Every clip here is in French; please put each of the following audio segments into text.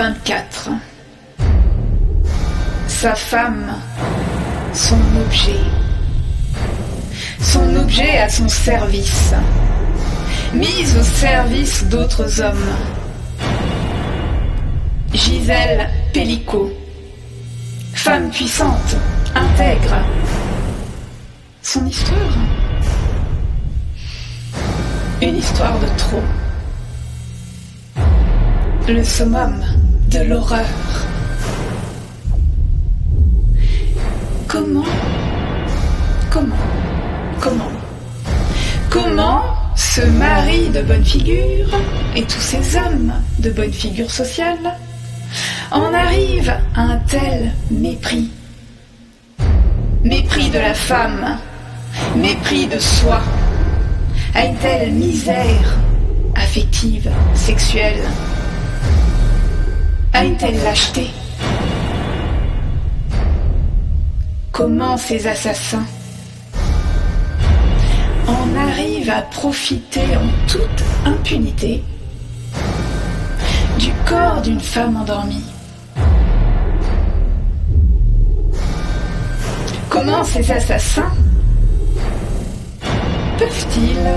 24. Sa femme, son objet à son service, mise au service d'autres hommes. Gisèle Pellicot, femme puissante, intègre. Son histoire, une histoire de trop. Le summum de l'horreur. Comment ce mari de bonne figure et tous ces hommes de bonne figure sociale en arrivent à un tel mépris? Mépris de la femme, mépris de soi, à une telle misère affective, sexuelle, à une telle lâcheté. Comment ces assassins en arrivent à profiter en toute impunité du corps d'une femme endormie? Comment ces assassins peuvent-ils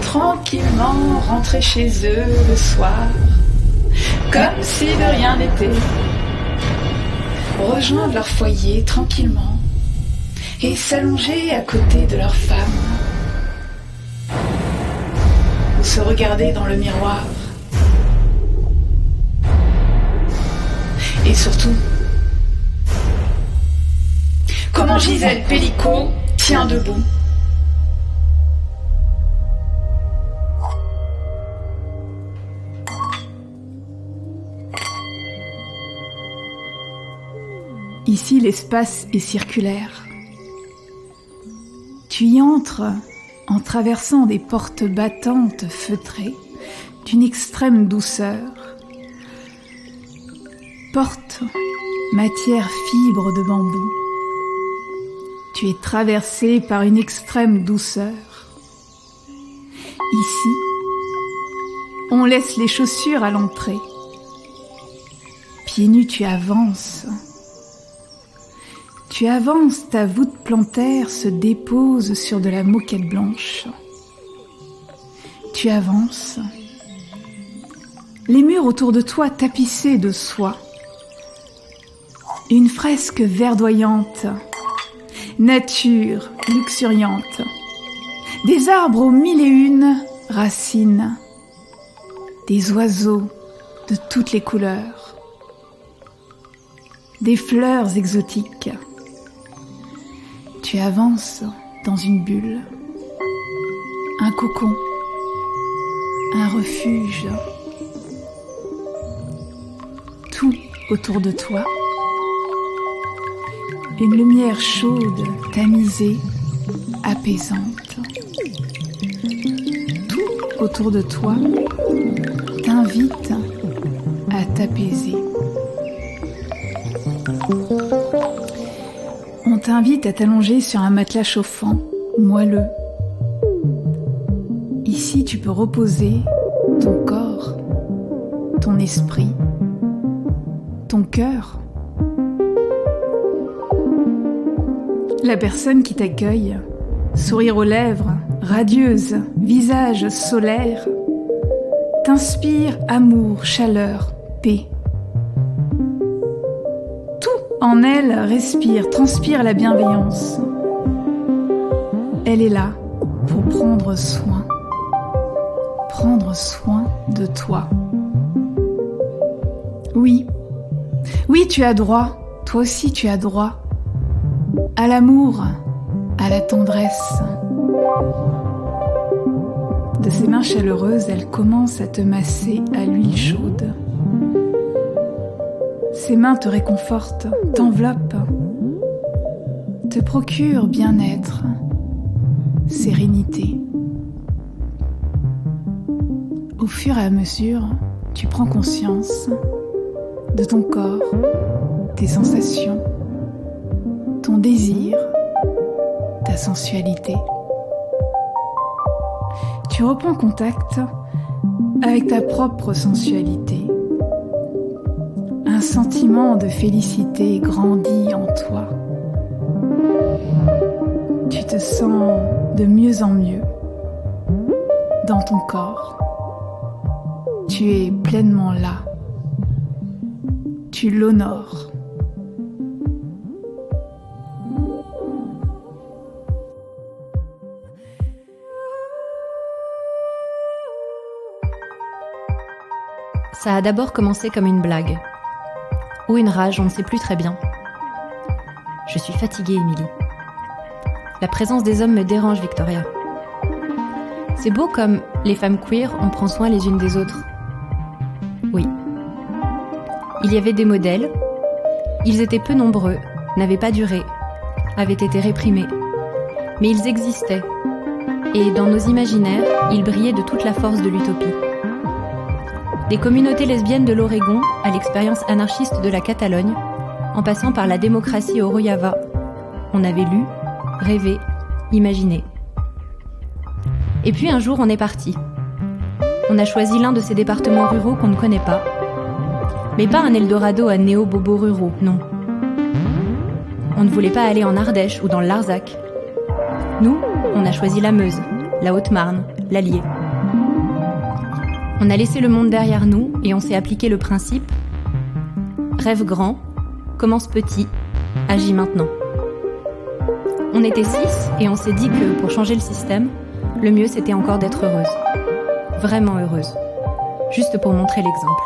tranquillement rentrer chez eux le soir, comme si de rien n'était, rejoindre leur foyer tranquillement et s'allonger à côté de leur femme, ou se regarder dans le miroir, et surtout, comment Gisèle Pellicot tient debout. Ici, l'espace est circulaire. Tu y entres en traversant des portes battantes feutrées d'une extrême douceur. Porte, matière fibre de bambou. Tu es traversé par une extrême douceur. Ici, on laisse les chaussures à l'entrée. Pieds nus, tu avances. Tu avances, ta voûte plantaire se dépose sur de la moquette blanche. Tu avances. Les murs autour de toi tapissés de soie. Une fresque verdoyante. Nature luxuriante. Des arbres aux mille et une racines. Des oiseaux de toutes les couleurs. Des fleurs exotiques. Tu avances dans une bulle, un cocon, un refuge. Tout autour de toi. Une lumière chaude, tamisée, apaisante. Tout autour de toi t'invite à t'apaiser. On t'invite à t'allonger sur un matelas chauffant, moelleux. Ici, tu peux reposer ton corps, ton esprit, ton cœur. La personne qui t'accueille, sourire aux lèvres, radieuse, visage solaire, t'inspire amour, chaleur, paix. En elle respire, transpire la bienveillance. Elle est là pour prendre soin de toi. Oui, tu as droit, toi aussi tu as droit, à l'amour, à la tendresse. De ses mains chaleureuses, elle commence à te masser à l'huile chaude. Ses mains te réconfortent, t'enveloppent, te procurent bien-être, sérénité. Au fur et à mesure, tu prends conscience de ton corps, tes sensations, ton désir, ta sensualité. Tu reprends contact avec ta propre sensualité, sentiment de félicité grandit en toi. Tu te sens de mieux en mieux dans ton corps. Tu es pleinement là. Tu l'honores. Ça a d'abord commencé comme une blague. Ou une rage, on ne sait plus très bien. Je suis fatiguée, Émilie. La présence des hommes me dérange, Victoria. C'est beau comme les femmes queer, on prend soin les unes des autres. Oui. Il y avait des modèles. Ils étaient peu nombreux, n'avaient pas duré, avaient été réprimés. Mais ils existaient. Et dans nos imaginaires, ils brillaient de toute la force de l'utopie. Des communautés lesbiennes de l'Oregon à l'expérience anarchiste de la Catalogne, en passant par la démocratie au Rojava, on avait lu, rêvé, imaginé. Et puis un jour, on est parti. On a choisi l'un de ces départements ruraux qu'on ne connaît pas. Mais pas un Eldorado à néo-bobos ruraux, non. On ne voulait pas aller en Ardèche ou dans le Larzac. Nous, on a choisi la Meuse, la Haute-Marne, l'Allier. On a laissé le monde derrière nous et on s'est appliqué le principe « Rêve grand, commence petit, agis maintenant ». On était 6 et on s'est dit que pour changer le système, le mieux c'était encore d'être heureuse. Vraiment heureuse. Juste pour montrer l'exemple.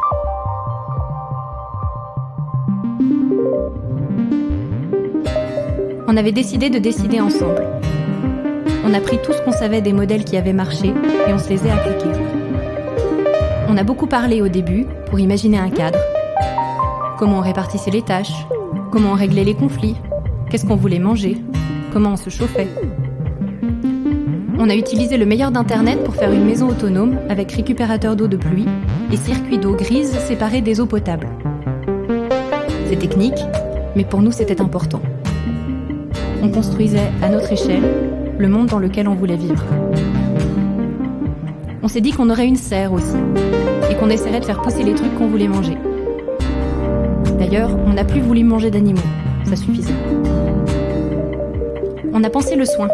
On avait décidé de décider ensemble. On a pris tout ce qu'on savait des modèles qui avaient marché et on se les a appliqués. On a beaucoup parlé au début pour imaginer un cadre. Comment on répartissait les tâches, comment on réglait les conflits, qu'est-ce qu'on voulait manger, comment on se chauffait. On a utilisé le meilleur d'Internet pour faire une maison autonome avec récupérateur d'eau de pluie et circuit d'eau grise séparés des eaux potables. C'est technique, mais pour nous c'était important. On construisait à notre échelle le monde dans lequel on voulait vivre. On s'est dit qu'on aurait une serre aussi, et qu'on essaierait de faire pousser les trucs qu'on voulait manger. D'ailleurs, on n'a plus voulu manger d'animaux, ça suffisait. On a pensé le soin.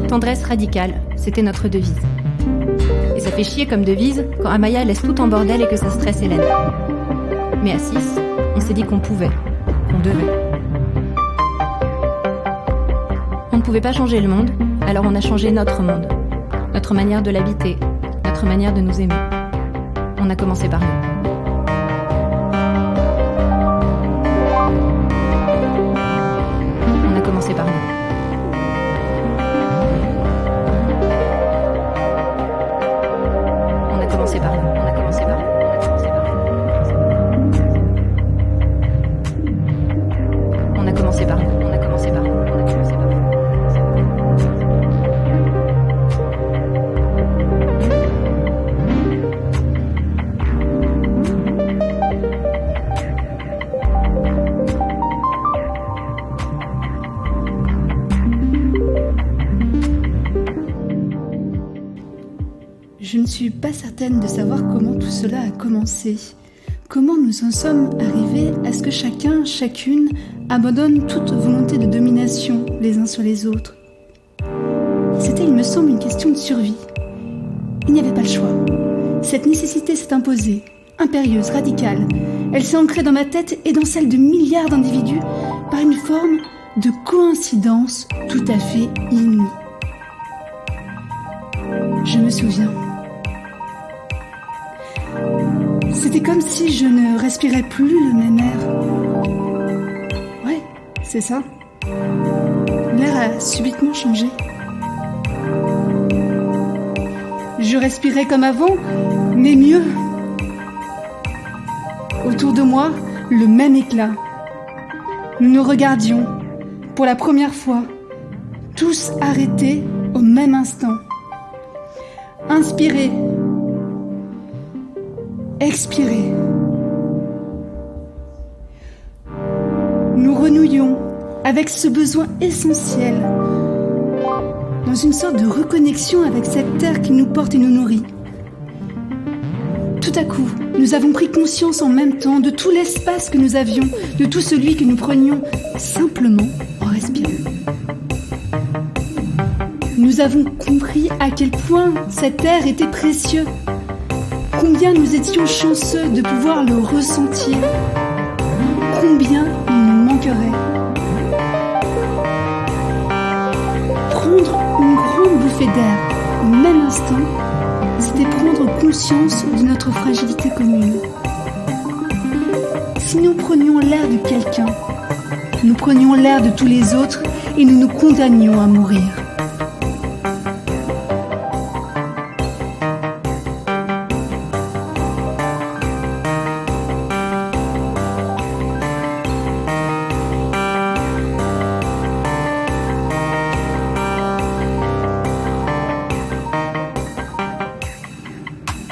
Tendresse radicale, c'était notre devise. Et ça fait chier comme devise quand Amaya laisse tout en bordel et que ça stresse Hélène. Mais à 6, on s'est dit qu'on pouvait, qu'on devait. On ne pouvait pas changer le monde, alors on a changé notre monde. Notre manière de l'habiter, notre manière de nous aimer. On a commencé par nous. On a commencé par nous. On a commencé par nous. On a commencé par nous. On a commencé par nous. On a commencé par nous. On a commencé par nous. On a commencé par nous. Je ne suis pas certaine de savoir comment tout cela a commencé. Comment nous en sommes arrivés à ce que chacun, chacune, abandonne toute volonté de domination les uns sur les autres. C'était, il me semble, une question de survie. Il n'y avait pas le choix. Cette nécessité s'est imposée, impérieuse, radicale. Elle s'est ancrée dans ma tête et dans celle de milliards d'individus par une forme de coïncidence tout à fait inouïe. Je me souviens. C'était comme si je ne respirais plus le même air. Ouais, c'est ça. L'air a subitement changé. Je respirais comme avant, mais mieux. Autour de moi, le même éclat. Nous nous regardions, pour la première fois, tous arrêtés au même instant. Inspirez. Expirez. Nous renouions avec ce besoin essentiel, dans une sorte de reconnexion avec cette terre qui nous porte et nous nourrit. Tout tout à coup, nous avons pris conscience en même temps de tout l'espace que nous avions, de tout celui que nous prenions simplement en respirant. Nous avons compris à quel point cet air était précieux, combien nous étions chanceux de pouvoir le ressentir, combien il nous manquerait. Prendre une grande bouffée d'air au même instant, c'était prendre conscience de notre fragilité commune. Si nous prenions l'air de quelqu'un, nous prenions l'air de tous les autres et nous nous condamnions à mourir.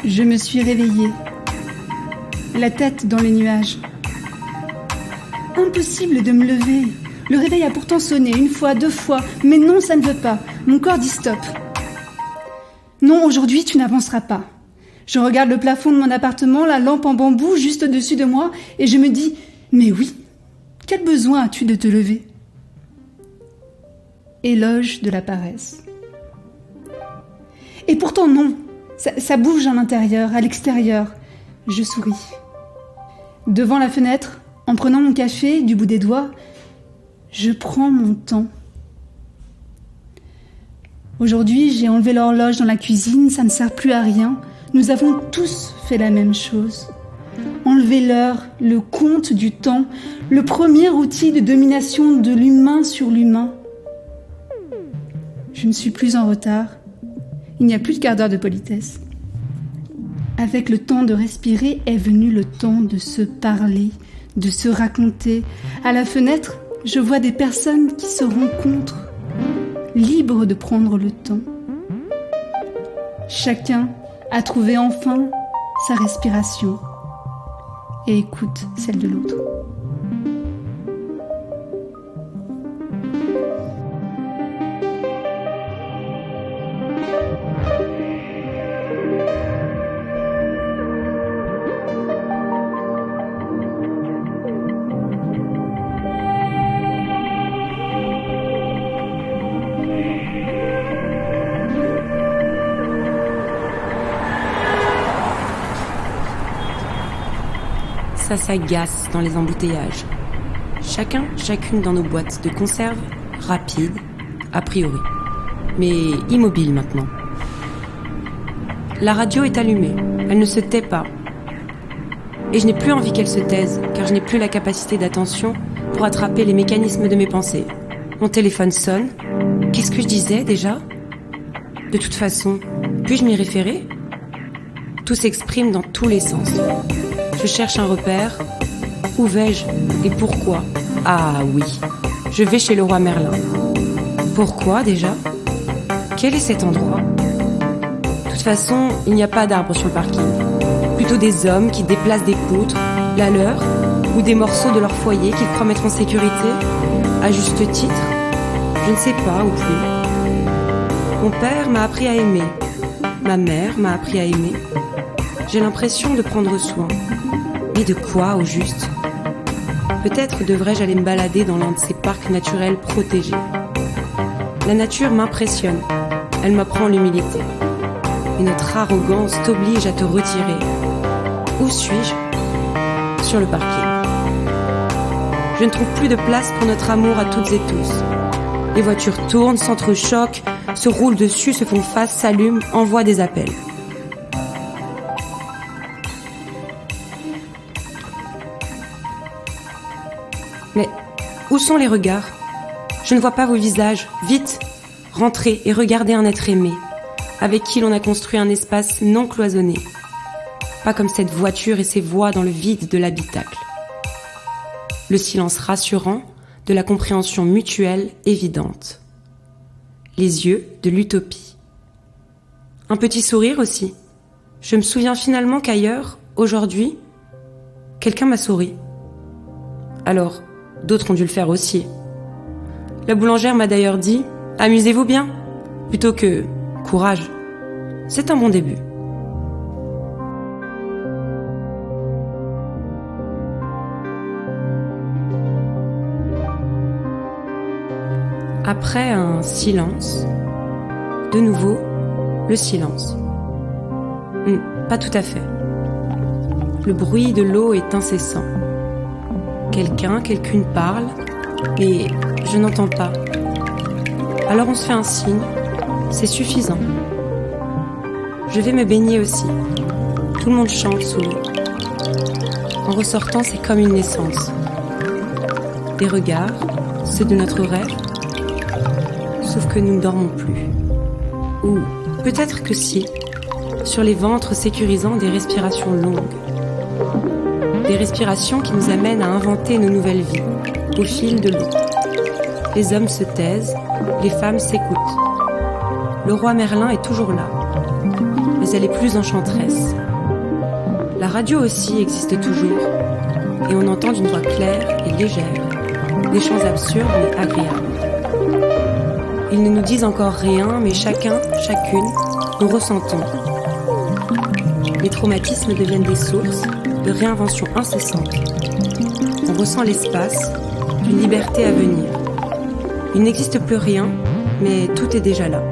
Je me suis réveillée, la tête dans les nuages. Impossible de me lever. Le réveil a pourtant sonné 1 fois, 2 fois, mais non, ça ne veut pas. Mon corps dit stop. Non, aujourd'hui, tu n'avanceras pas. Je regarde le plafond de mon appartement, la lampe en bambou juste au-dessus de moi, et je me dis, mais oui, quel besoin as-tu de te lever ? Éloge de la paresse. Et pourtant non. Ça bouge à l'intérieur, à l'extérieur. Je souris. Devant la fenêtre, en prenant mon café du bout des doigts, je prends mon temps. Aujourd'hui, j'ai enlevé l'horloge dans la cuisine, ça ne sert plus à rien. Nous avons tous fait la même chose. Enlever l'heure, le compte du temps, le premier outil de domination de l'humain sur l'humain. Je ne suis plus en retard. Il n'y a plus de quart d'heure de politesse. Avec le temps de respirer est venu le temps de se parler, de se raconter. À la fenêtre, je vois des personnes qui se rencontrent, libres de prendre le temps. Chacun a trouvé enfin sa respiration et écoute celle de l'autre. Ça s'agace dans les embouteillages. Chacune dans nos boîtes de conserve, rapide, a priori, mais immobile maintenant. La radio est allumée, elle ne se tait pas. Et je n'ai plus envie qu'elle se taise, car je n'ai plus la capacité d'attention pour attraper les mécanismes de mes pensées. Mon téléphone sonne. Qu'est-ce que je disais déjà ? De toute façon, puis-je m'y référer ? Tout s'exprime dans tous les sens. Je cherche un repère. Où vais-je et pourquoi ? Ah oui, je vais chez le roi Merlin. Pourquoi déjà ? Quel est cet endroit ? De toute façon, il n'y a pas d'arbres sur le parking. Plutôt des hommes qui déplacent des poutres, la leur, ou des morceaux de leur foyer qu'ils croient mettre en sécurité, à juste titre. Je ne sais pas ou plus. Mon père m'a appris à aimer. Ma mère m'a appris à aimer. J'ai l'impression de prendre soin. Mais de quoi, au juste ? Peut-être devrais-je aller me balader dans l'un de ces parcs naturels protégés. La nature m'impressionne. Elle m'apprend l'humilité. Et notre arrogance t'oblige à te retirer. Où suis-je ? Sur le parking. Je ne trouve plus de place pour notre amour à toutes et tous. Les voitures tournent, s'entrechoquent, se roulent dessus, se font face, s'allument, envoient des appels. Mais où sont les regards ? Je ne vois pas vos visages. Vite, rentrez et regardez un être aimé, avec qui l'on a construit un espace non cloisonné. Pas comme cette voiture et ses voix dans le vide de l'habitacle. Le silence rassurant de la compréhension mutuelle évidente. Les yeux de l'utopie. Un petit sourire aussi. Je me souviens finalement qu'ailleurs, aujourd'hui, quelqu'un m'a souri. Alors, d'autres ont dû le faire aussi. La boulangère m'a d'ailleurs dit « Amusez-vous bien » plutôt que « Courage ». C'est un bon début. Après un silence, de nouveau, le silence. Pas tout à fait. Le bruit de l'eau est incessant. Quelqu'une parle, mais je n'entends pas. Alors on se fait un signe, c'est suffisant. Je vais me baigner aussi. Tout le monde chante sous l'eau. En ressortant, c'est comme une naissance. Des regards, ceux de notre rêve, sauf que nous ne dormons plus. Ou peut-être que si, sur les ventres sécurisants des respirations longues. Des respirations qui nous amènent à inventer nos nouvelles vies, au fil de l'eau. Les hommes se taisent, les femmes s'écoutent. Le roi Merlin est toujours là, mais elle est plus enchanteresse. La radio aussi existe toujours, et on entend d'une voix claire et légère des chants absurdes mais agréables. Ils ne nous disent encore rien, mais chacune, nous ressentons. Les traumatismes deviennent des sources de réinvention incessante. On ressent l'espace d'une liberté à venir. Il n'existe plus rien, mais tout est déjà là.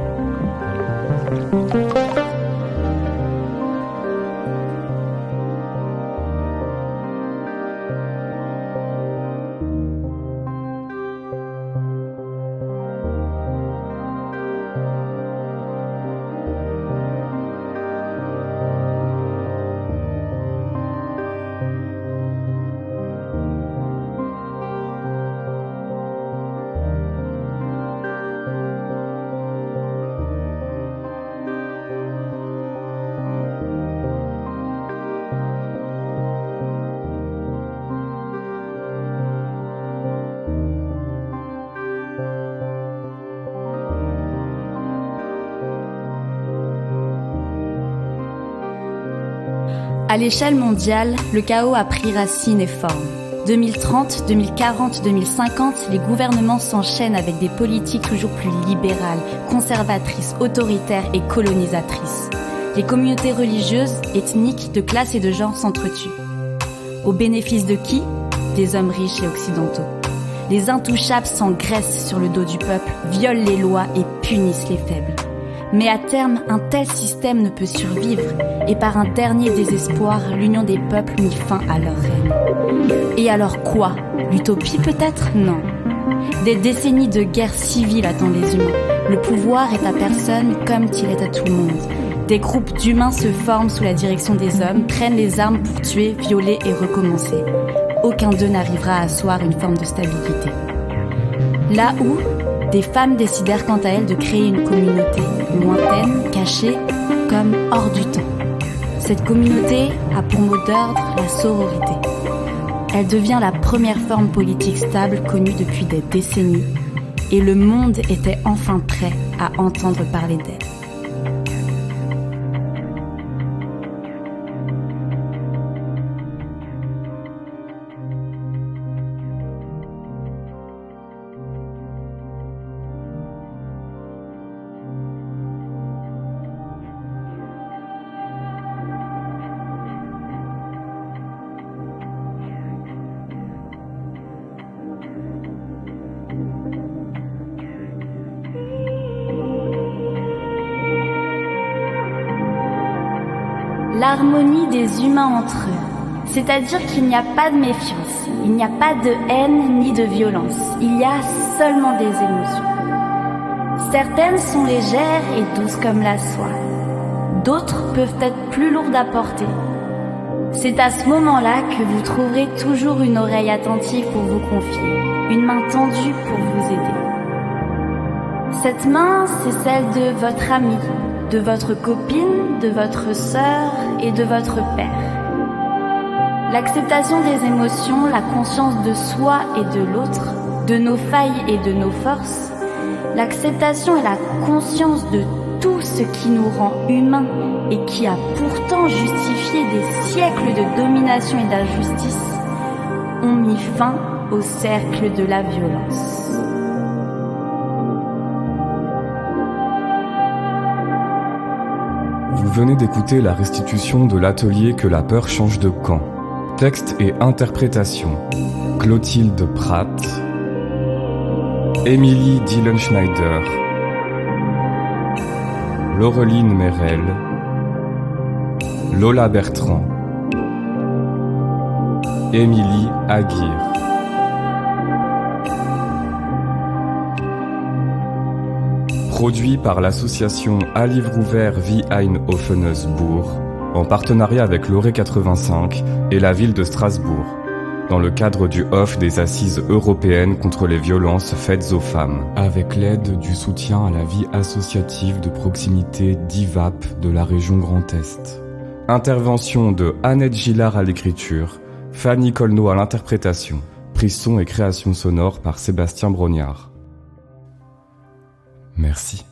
À l'échelle mondiale, le chaos a pris racine et forme. 2030, 2040, 2050, les gouvernements s'enchaînent avec des politiques toujours plus libérales, conservatrices, autoritaires et colonisatrices. Les communautés religieuses, ethniques, de classe et de genre s'entretuent. Au bénéfice de qui ? Des hommes riches et occidentaux. Les intouchables s'engraissent sur le dos du peuple, violent les lois et punissent les faibles. Mais à terme, un tel système ne peut survivre, et par un dernier désespoir, l'union des peuples mit fin à leur règne. Et alors quoi ? L'utopie peut-être ? Non. Des décennies de guerre civile attendent les humains. Le pouvoir est à personne comme il est à tout le monde. Des groupes d'humains se forment sous la direction des hommes, prennent les armes pour tuer, violer et recommencer. Aucun d'eux n'arrivera à asseoir une forme de stabilité. Là où des femmes décidèrent quant à elles de créer une communauté lointaine, cachée, comme hors du temps. Cette communauté a pour mot d'ordre la sororité. Elle devient la première forme politique stable connue depuis des décennies, et le monde était enfin prêt à entendre parler d'elle. L'harmonie des humains entre eux, c'est-à-dire qu'il n'y a pas de méfiance, il n'y a pas de haine ni de violence, il y a seulement des émotions. Certaines sont légères et douces comme la soie, d'autres peuvent être plus lourdes à porter. C'est à ce moment-là que vous trouverez toujours une oreille attentive pour vous confier, une main tendue pour vous aider. Cette main, c'est celle de votre ami, de votre copine, de votre sœur et de votre père. L'acceptation des émotions, la conscience de soi et de l'autre, de nos failles et de nos forces, l'acceptation et la conscience de tout ce qui nous rend humains et qui a pourtant justifié des siècles de domination et d'injustice, ont mis fin au cercle de la violence. Vous venez d'écouter la restitution de l'atelier Que la peur change de camp. Texte et interprétation, Clotilde Pratt. Émilie Dillenschneider, Laureline Merel, Lola Bertrand, Émilie Aguirre. Produit par l'association A Livre Ouvert wie ein offenes Buch, en partenariat avec l'Oré 85 et la ville de Strasbourg, dans le cadre du OFF des Assises européennes contre les violences faites aux femmes, avec l'aide du soutien à la vie associative de proximité d'IVAP de la région Grand Est. Intervention de Annette Gillard à l'écriture, Fanny Colneau à l'interprétation, prise son et création sonore par Sébastien Brognard. Merci.